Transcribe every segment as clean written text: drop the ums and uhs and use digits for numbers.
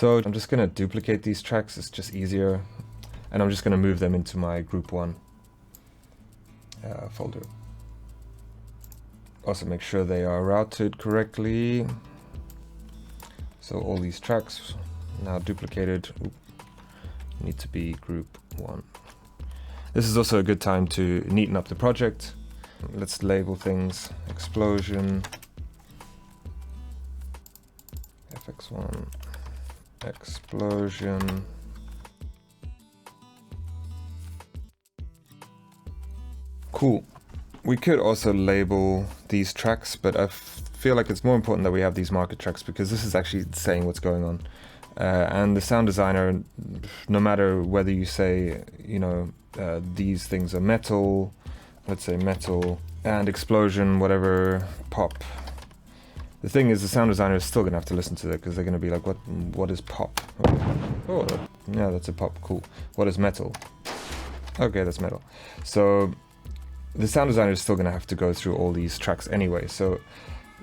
So I'm just gonna duplicate these tracks, it's just easier. And I'm just gonna move them into my group 1 folder. Also make sure they are routed correctly. So all these tracks now duplicated need to be group 1. This is also a good time to neaten up the project. Let's label things explosion, fx1, explosion. Cool. We could also label these tracks, but I feel like it's more important that we have these marker tracks because this is actually saying what's going on. And the sound designer, no matter whether you say, you know, these things are metal, let's say metal, and explosion, whatever, pop. The thing is, the sound designer is still going to have to listen to that because they're going to be like, what is pop? Oh, yeah, that's a pop, cool. What is metal? Okay, that's metal. So the sound designer is still going to have to go through all these tracks anyway. So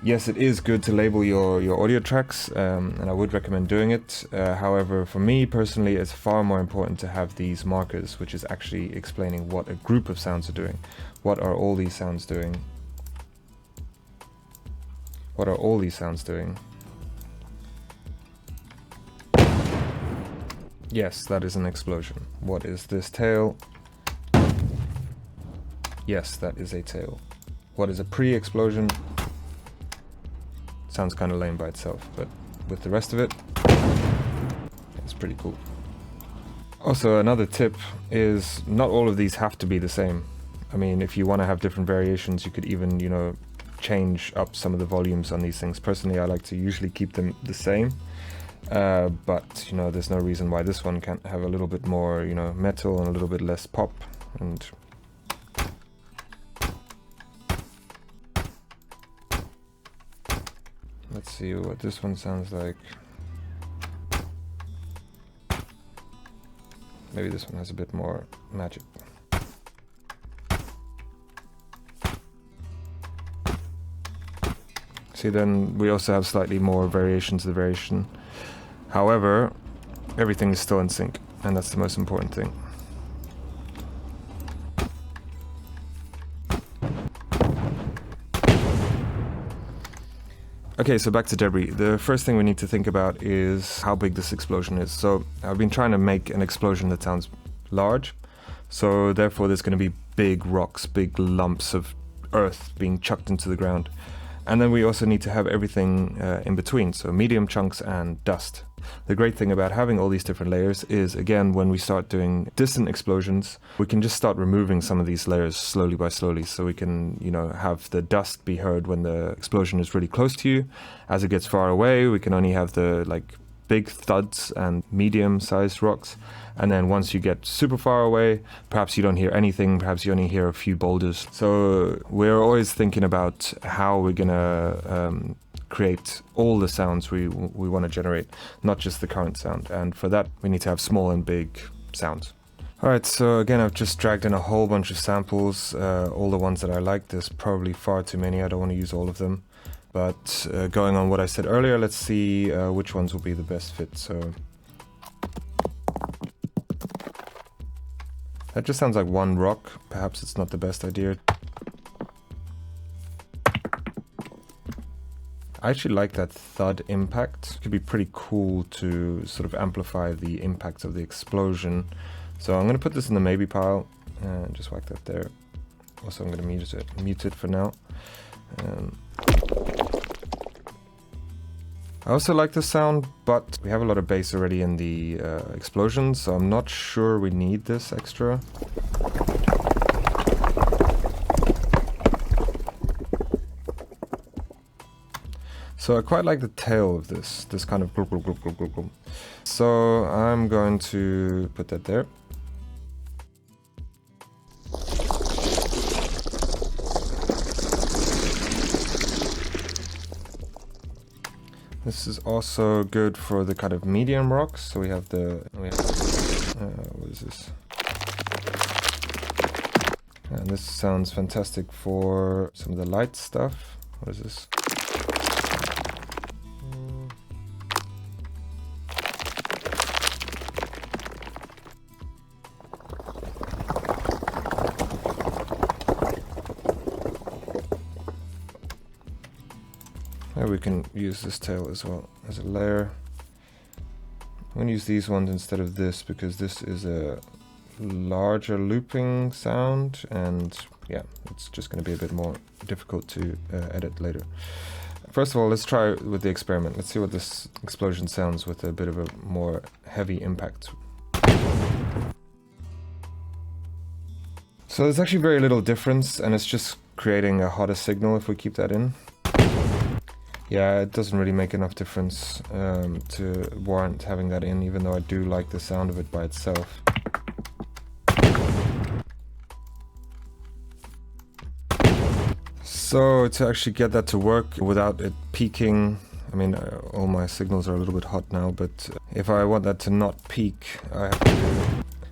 yes, it is good to label your audio tracks, and I would recommend doing it. However, for me personally, it's far more important to have these markers, which is actually explaining what a group of sounds are doing. What are all these sounds doing? What are all these sounds doing? Yes, that is an explosion. What is this tail? Yes, that is a tail. What is a pre-explosion? Sounds kind of lame by itself, but with the rest of it, it's pretty cool. Also, another tip is not all of these have to be the same. I mean, if you want to have different variations, you could even, you know, change up some of the volumes on these things. Personally, I like to usually keep them the same, but, you know, there's no reason why this one can't have a little bit more, you know, metal and a little bit less pop. And let's see what this one sounds like. Maybe this one has a bit more magic. See, then we also have slightly more variations of the variation. However, everything is still in sync, and that's the most important thing. Okay, so back to debris. The first thing we need to think about is how big this explosion is. So I've been trying to make an explosion that sounds large. So therefore there's going to be big rocks, big lumps of earth being chucked into the ground. And then we also need to have everything in between, so medium chunks and dust. The great thing about having all these different layers is, again, when we start doing distant explosions, we can just start removing some of these layers slowly by slowly, so we can, you know, have the dust be heard when the explosion is really close to you. As it gets far away, we can only have the, like, big thuds and medium-sized rocks. And then once you get super far away, perhaps you don't hear anything, perhaps you only hear a few boulders. So we're always thinking about how we're gonna create all the sounds we want to generate, not just the current sound. And for that, we need to have small and big sounds. Alright, so again, I've just dragged in a whole bunch of samples, all the ones that I like. There's probably far too many, I don't want to use all of them. But going on what I said earlier, let's see which ones will be the best fit. So that just sounds like one rock. Perhaps it's not the best idea. I actually like that thud impact. It could be pretty cool to sort of amplify the impact of the explosion. So I'm going to put this in the maybe pile and just whack that there. Also, I'm going to mute it for now. I also like the sound, but we have a lot of bass already in the explosion, so I'm not sure we need this extra. So I quite like the tail of this kind of glub, glub, glub, glub, glub, glub. So I'm going to put that there. This is also good for the kind of medium rocks. So we have what is this? And this sounds fantastic for some of the light stuff. What is this? Now we can use this tail as well as a layer. I'm going to use these ones instead of this because this is a larger looping sound, and yeah, it's just going to be a bit more difficult to edit later. First of all, let's try with the experiment. Let's see what this explosion sounds with a bit of a more heavy impact. So there's actually very little difference, and it's just creating a hotter signal if we keep that in. Yeah, it doesn't really make enough difference to warrant having that in, even though I do like the sound of it by itself. So to actually get that to work without it peaking, I mean, all my signals are a little bit hot now, but if I want that to not peak, I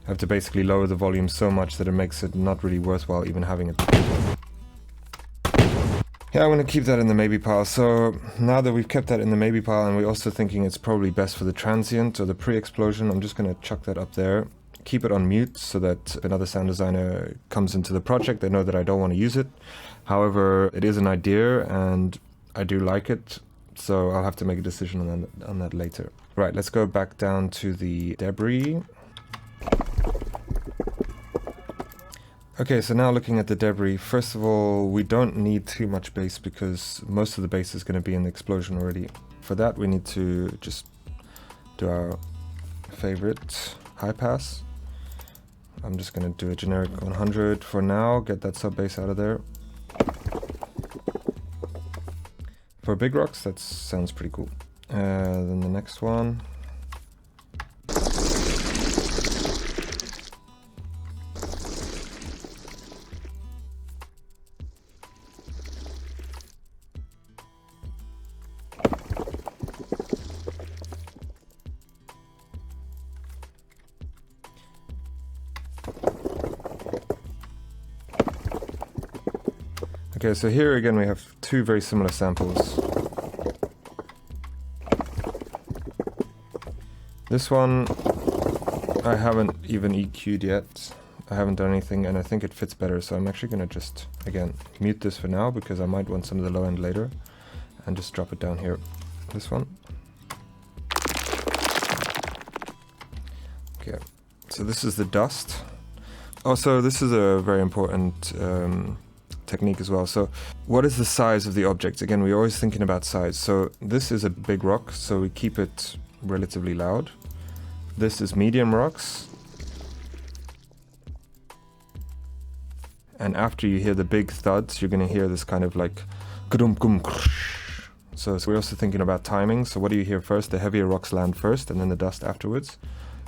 have to basically lower the volume so much that it makes it not really worthwhile even having it. Yeah, I'm going to keep that in the maybe pile. So now that we've kept that in the maybe pile, and we're also thinking it's probably best for the transient or the pre-explosion, I'm just going to chuck that up there. Keep it on mute so that if another sound designer comes into the project, they know that I don't want to use it. However, it is an idea and I do like it, so I'll have to make a decision on that later. Right, let's go back down to the debris. Okay, so now looking at the debris, first of all, we don't need too much bass because most of the bass is going to be in the explosion already. For that, we need to just do our favorite high pass. I'm just going to do a generic 100 for now, get that sub bass out of there. For big rocks, that sounds pretty cool. Then the next one. Okay, so here again we have two very similar samples. This one I haven't even EQ'd yet. I haven't done anything and I think it fits better, so I'm actually going to just, again, mute this for now because I might want some of the low end later, and just drop it down here. This one. Okay, so this is the dust. Also, this is a very important technique as well. So what is the size of the object? Again, we're always thinking about size. So this is a big rock, so we keep it relatively loud. This is medium rocks. And after you hear the big thuds, you're going to hear this kind of like so we're also thinking about timing. So what do you hear first? The heavier rocks land first and then the dust afterwards.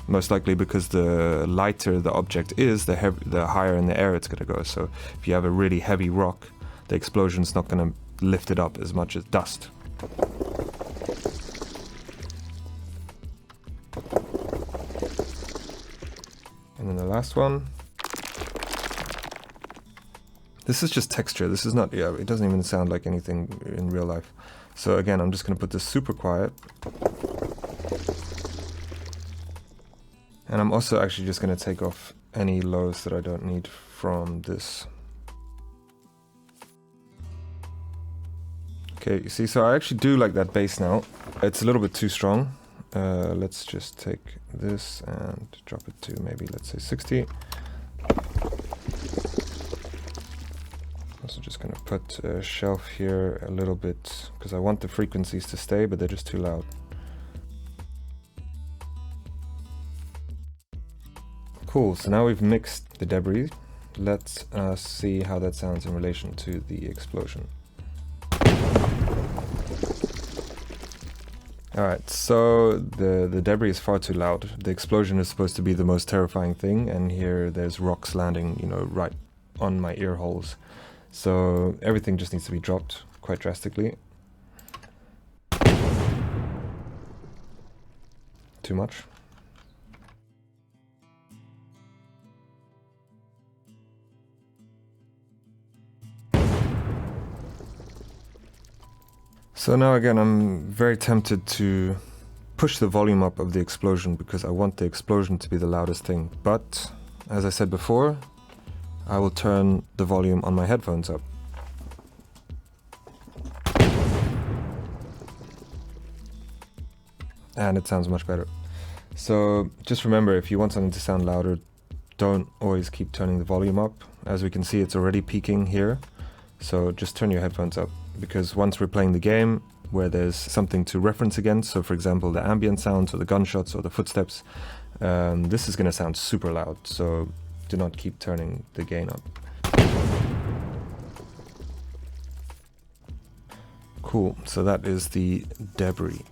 Most likely because the lighter the object is, the higher in the air it's going to go. So if you have a really heavy rock, the explosion's not going to lift it up as much as dust. And then the last one. This is just texture. This is not, it doesn't even sound like anything in real life. So again, I'm just going to put this super quiet. And I'm also actually just going to take off any lows that I don't need from this. Okay, you see, so I actually do like that bass now. It's a little bit too strong. Let's just take this and drop it to maybe, let's say 60. Also just going to put a shelf here a little bit, because I want the frequencies to stay, but they're just too loud. Cool, so now we've mixed the debris. Let's see how that sounds in relation to the explosion. Alright, so the debris is far too loud. The explosion is supposed to be the most terrifying thing, and here there's rocks landing, you know, right on my ear holes. So everything just needs to be dropped quite drastically. Too much. So now again, I'm very tempted to push the volume up of the explosion because I want the explosion to be the loudest thing. But, as I said before, I will turn the volume on my headphones up. and it sounds much better. So just remember, if you want something to sound louder, don't always keep turning the volume up. As we can see, it's already peaking here. So just turn your headphones up, because once we're playing the game where there's something to reference against, so for example the ambient sounds or the gunshots or the footsteps, this is going to sound super loud, so do not keep turning the gain up. Cool, so that is the debris.